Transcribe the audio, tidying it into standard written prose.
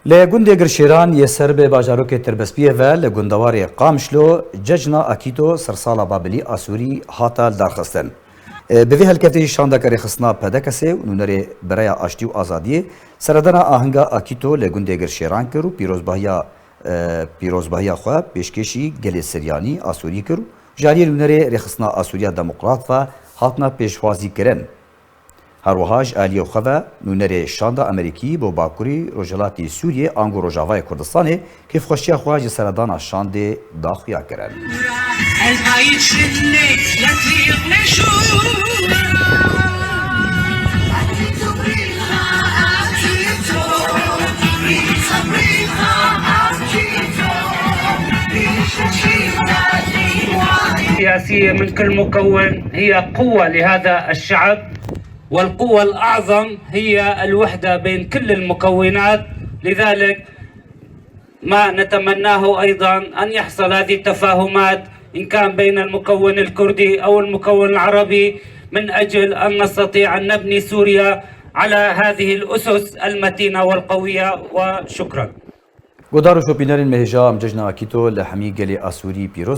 لگوندی گرشیران یه سر به باجاروک تربسپیه و لگوندواری قامشلو ججنا اکیتو سرسالا بابلی آسوری هاتا درخستن. به وی هلکتی شاندکاری خصنا پدکسه و نونری برای آشتی و آزادی سردنا آهنگا اکیتو لگوندی گرشیران کرو پیروزباهی خواه پیشکشی گلی سریانی آسوری کرو جاری نونری رخصنا آسوریا دموکرات و هاتنا پیشوازی کرن. هروهاج آلیو خواه نونر شاندا امریکی با باکوری روجلاتی سوریه آنگو روجاوای کردستانه که خوشی خواهج سردان شانده داخویا کرن. سياسية من كل مكون هي قوة لهذا الشعب، والقوة الأعظم هي الوحدة بين كل المكونات. لذلك ما نتمناه أيضا أن يحصل هذه التفاهمات إن كان بين المكون الكردي أو المكون العربي من أجل أن نستطيع أن نبني سوريا على هذه الأسس المتينة والقوية. وشكرا. گودارو شوپینرین مهجا ام ججنا اکیتو لحمی گلی آسوری پیروز